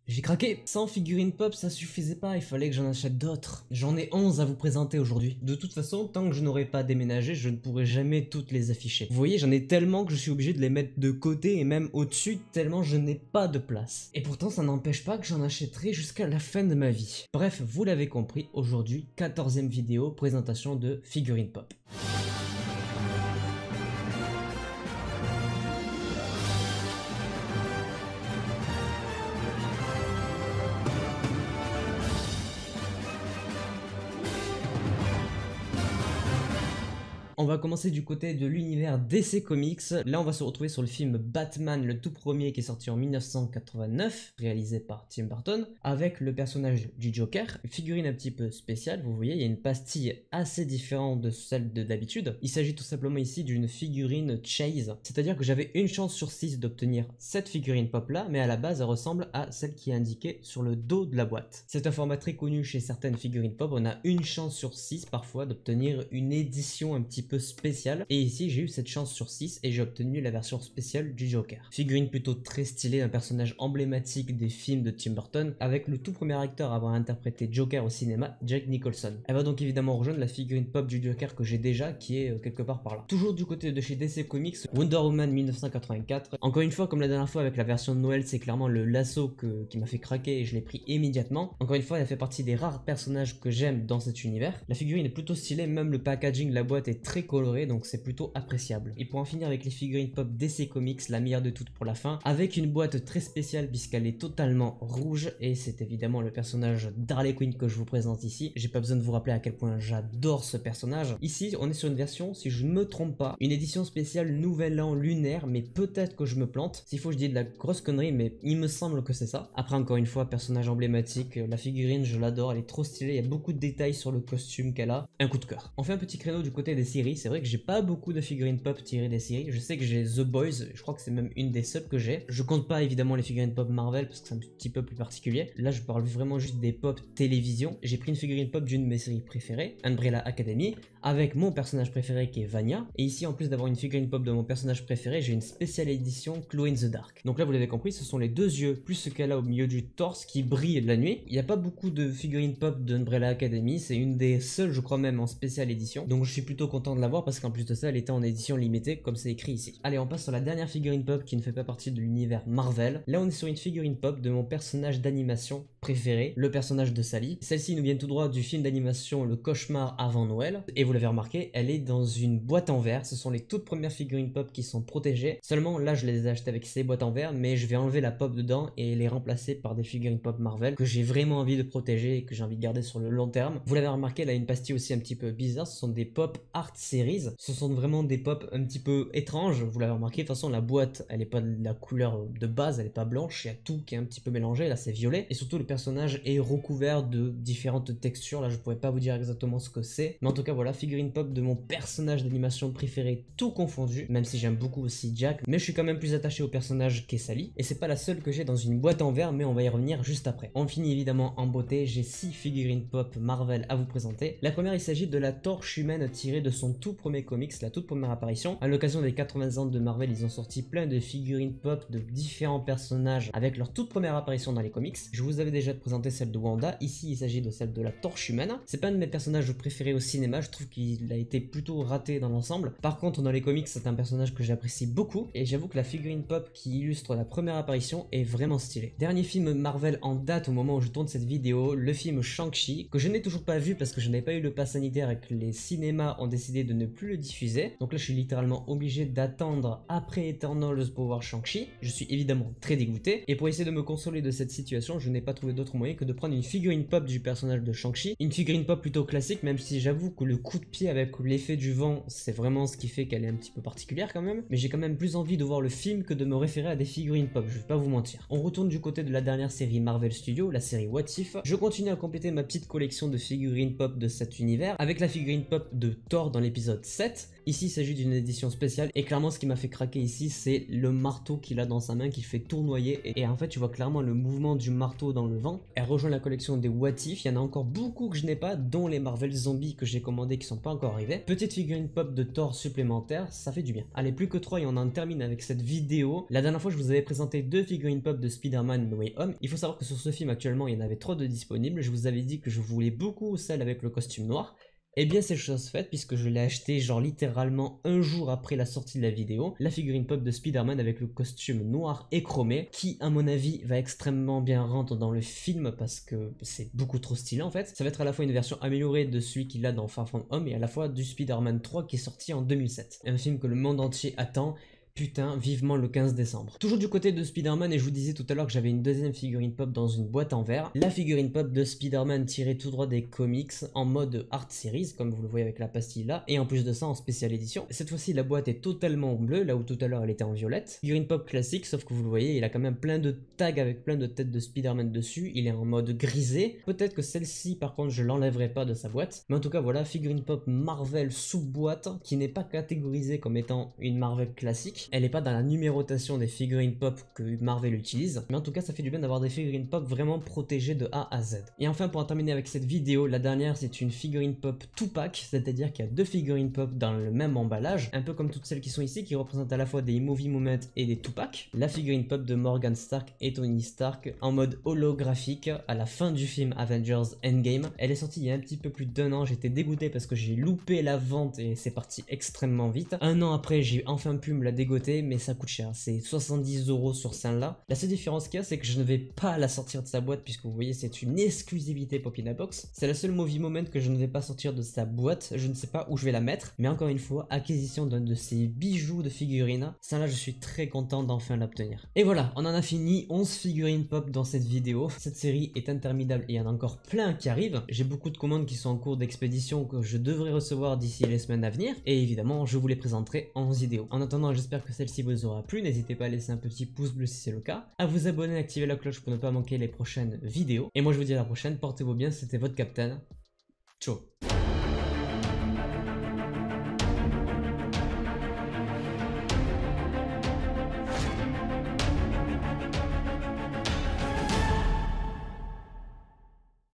J'ai craqué. 100 figurines pop, ça suffisait pas, il fallait que j'en achète d'autres. J'en ai 11 à vous présenter aujourd'hui. De toute façon, tant que je n'aurai pas déménagé, je ne pourrai jamais toutes les afficher. Vous voyez, j'en ai tellement que je suis obligé de les mettre de côté et même au-dessus, tellement je n'ai pas de place. Et pourtant, ça n'empêche pas que j'en achèterai jusqu'à la fin de ma vie. Bref, vous l'avez compris, aujourd'hui, 14e vidéo, présentation de figurines pop. On va commencer du côté de l'univers DC Comics. Là, on va se retrouver sur le film Batman, le tout premier qui est sorti en 1989, réalisé par Tim Burton, avec le personnage du Joker. Figurine un petit peu spéciale, vous voyez, il y a une pastille assez différente de celle de d'habitude. Il s'agit tout simplement ici d'une figurine Chase, c'est-à-dire que j'avais une chance sur 6 d'obtenir cette figurine pop là, mais à la base, elle ressemble à celle qui est indiquée sur le dos de la boîte. C'est un format très connu chez certaines figurines pop, on a une chance sur 6 parfois d'obtenir une édition un petit peu spéciale, et ici j'ai eu cette chance sur 6 et j'ai obtenu la version spéciale du Joker. Figurine plutôt très stylée, un personnage emblématique des films de Tim Burton, avec le tout premier acteur à avoir interprété Joker au cinéma, Jack Nicholson. Elle va donc évidemment rejoindre la figurine pop du Joker que j'ai déjà, qui est quelque part par là. Toujours du côté de chez DC Comics, Wonder Woman 1984. Encore une fois, comme la dernière fois avec la version de Noël, c'est clairement le lasso qui m'a fait craquer et je l'ai pris immédiatement. Encore une fois, elle fait partie des rares personnages que j'aime dans cet univers. La figurine est plutôt stylée, même le packaging, la boîte est très coloré, donc c'est plutôt appréciable. Et pour en finir avec les figurines pop DC Comics, la meilleure de toutes pour la fin, avec une boîte très spéciale puisqu'elle est totalement rouge, et c'est évidemment le personnage d'Harley Quinn que je vous présente ici. J'ai pas besoin de vous rappeler à quel point j'adore ce personnage. Ici, on est sur une version, si je ne me trompe pas, une édition spéciale Nouvel An lunaire, mais peut-être que je me plante. S'il faut, je dis de la grosse connerie, mais il me semble que c'est ça. Après, encore une fois, personnage emblématique, la figurine, je l'adore, elle est trop stylée, il y a beaucoup de détails sur le costume qu'elle a. Un coup de cœur. On fait un petit créneau du côté des séries. C'est vrai que j'ai pas beaucoup de figurines pop tirées des séries. Je sais que j'ai The Boys, je crois que c'est même une des seules que j'ai. Je compte pas évidemment les figurines pop Marvel parce que c'est un petit peu plus particulier. Là, je parle vraiment juste des pop télévision. J'ai pris une figurine pop d'une de mes séries préférées, Umbrella Academy, avec mon personnage préféré qui est Vanya. Et ici, en plus d'avoir une figurine pop de mon personnage préféré, j'ai une spéciale édition Glow in the Dark. Donc là, vous l'avez compris, ce sont les deux yeux plus ce qu'elle a au milieu du torse qui brille la nuit. Il n'y a pas beaucoup de figurines pop d'Umbrella Academy, c'est une des seules, je crois même, en spéciale édition. Donc je suis plutôt content de l'avoir parce qu'en plus de ça, elle était en édition limitée, comme c'est écrit ici. Allez, on passe sur la dernière figurine pop qui ne fait pas partie de l'univers Marvel. Là, on est sur une figurine pop de mon personnage d'animation préféré, le personnage de Sally. Celle-ci nous vient tout droit du film d'animation Le Cauchemar avant Noël. Et vous l'avez remarqué, elle est dans une boîte en verre. Ce sont les toutes premières figurines pop qui sont protégées. Seulement, là, je les ai achetées avec ces boîtes en verre, mais je vais enlever la pop dedans et les remplacer par des figurines pop Marvel que j'ai vraiment envie de protéger et que j'ai envie de garder sur le long terme. Vous l'avez remarqué, elle a une pastille aussi un petit peu bizarre. Ce sont des pop art series. Ce sont vraiment des pop un petit peu étranges. Vous l'avez remarqué, de toute façon, la boîte, elle est pas de la couleur de base, elle est pas blanche. Il y a tout qui est un petit peu mélangé. Là, c'est violet. Et surtout, le personnage est recouvert de différentes textures. Là, je pourrais pas vous dire exactement ce que c'est. Mais en tout cas, voilà, figurine pop de mon personnage d'animation préféré, tout confondu. Même si j'aime beaucoup aussi Jack. Mais je suis quand même plus attaché au personnage qu'est Sally. Et c'est pas la seule que j'ai dans une boîte en verre, mais on va y revenir juste après. On finit évidemment en beauté. J'ai 6 figurines pop Marvel à vous présenter. La première, il s'agit de la Torche Humaine tirée de son tout premier comics, la toute première apparition. À l'occasion des 80 ans de Marvel, ils ont sorti plein de figurines pop de différents personnages avec leur toute première apparition dans les comics. Je vous avais déjà présenté celle de Wanda. Ici, il s'agit de celle de la Torche Humaine. C'est pas un de mes personnages préférés au cinéma. Je trouve qu'il a été plutôt raté dans l'ensemble. Par contre, dans les comics, c'est un personnage que j'apprécie beaucoup. Et j'avoue que la figurine pop qui illustre la première apparition est vraiment stylée. Dernier film Marvel en date au moment où je tourne cette vidéo, le film Shang-Chi, que je n'ai toujours pas vu parce que je n'ai pas eu le pass sanitaire et que les cinémas ont décidé de ne plus le diffuser. Donc là, je suis littéralement obligé d'attendre après Eternals pour voir Shang-Chi. Je suis évidemment très dégoûté. Et pour essayer de me consoler de cette situation, je n'ai pas trouvé d'autre moyen que de prendre une figurine pop du personnage de Shang-Chi. Une figurine pop plutôt classique, même si j'avoue que le coup de pied avec l'effet du vent, c'est vraiment ce qui fait qu'elle est un petit peu particulière quand même. Mais j'ai quand même plus envie de voir le film que de me référer à des figurines pop, je vais pas vous mentir. On retourne du côté de la dernière série Marvel Studios, la série What If. Je continue à compléter ma petite collection de figurines pop de cet univers avec la figurine pop de Thor dans l'épisode 7. Ici il s'agit d'une édition spéciale et clairement ce qui m'a fait craquer ici c'est le marteau qu'il a dans sa main qui fait tournoyer et en fait tu vois clairement le mouvement du marteau dans le vent. Elle rejoint la collection des What If, il y en a encore beaucoup que je n'ai pas, dont les Marvel Zombies que j'ai commandés qui sont pas encore arrivés. Petite figurine pop de Thor supplémentaire, ça fait du bien. Allez, plus que 3 et on en termine avec cette vidéo. La dernière fois je vous avais présenté 2 figurines pop de Spider-Man No Way Home. Il faut savoir que sur ce film actuellement il y en avait 3 de disponibles. Je vous avais dit que je voulais beaucoup celle avec le costume noir. Et bien c'est chose faite puisque je l'ai acheté genre littéralement un jour après la sortie de la vidéo, la figurine pop de Spider-Man avec le costume noir et chromé qui à mon avis va extrêmement bien rentrer dans le film parce que c'est beaucoup trop stylé en fait. Ça va être à la fois une version améliorée de celui qu'il a dans Far From Home et à la fois du Spider-Man 3 qui est sorti en 2007. Un film que le monde entier attend. Putain, vivement le 15 décembre. Toujours du côté de Spider-Man, et je vous disais tout à l'heure que j'avais une deuxième figurine pop dans une boîte en verre. La figurine pop de Spider-Man tirée tout droit des comics en mode art series, comme vous le voyez avec la pastille là, et en plus de ça en spécial édition. Cette fois-ci, la boîte est totalement bleue, là où tout à l'heure elle était en violette. Figurine pop classique, sauf que vous le voyez, il a quand même plein de tags avec plein de têtes de Spider-Man dessus. Il est en mode grisé. Peut-être que celle-ci, par contre, je l'enlèverai pas de sa boîte. Mais en tout cas, voilà, figurine pop Marvel sous boîte, qui n'est pas catégorisée comme étant une Marvel classique. Elle n'est pas dans la numérotation des figurines pop que Marvel utilise, mais en tout cas ça fait du bien d'avoir des figurines pop vraiment protégées de A à Z. Et enfin pour en terminer avec cette vidéo, la dernière c'est une figurine pop 2-pack, c'est-à-dire qu'il y a 2 figurines pop dans le même emballage, un peu comme toutes celles qui sont ici qui représentent à la fois des movie moments et des 2-pack. La figurine pop de Morgan Stark et Tony Stark en mode holographique à la fin du film Avengers Endgame. Elle est sortie il y a un petit peu plus d'1 an, j'étais dégoûté parce que j'ai loupé la vente et c'est parti extrêmement vite. Un an après j'ai enfin pu me la dégoter, mais ça coûte cher. C'est 70 € sur celle-là. La seule différence qu'il y a, c'est que je ne vais pas la sortir de sa boîte, puisque vous voyez, c'est une exclusivité Pop in a Box. C'est la seule movie moment que je ne vais pas sortir de sa boîte. Je ne sais pas où je vais la mettre, mais encore une fois, acquisition d'un de ces bijoux de figurines. Ça là, je suis très content d'enfin l'obtenir. Et voilà, on en a fini. 11 figurines pop dans cette vidéo. Cette série est interminable et il y en a encore plein qui arrivent. J'ai beaucoup de commandes qui sont en cours d'expédition que je devrais recevoir d'ici les semaines à venir. Et évidemment, je vous les présenterai en vidéo. En attendant, j'espère que celle-ci vous aura plu. N'hésitez pas à laisser un petit pouce bleu si c'est le cas, à vous abonner, activer la cloche pour ne pas manquer les prochaines vidéos. Et moi je vous dis à la prochaine, portez-vous bien, c'était votre Captain. Ciao.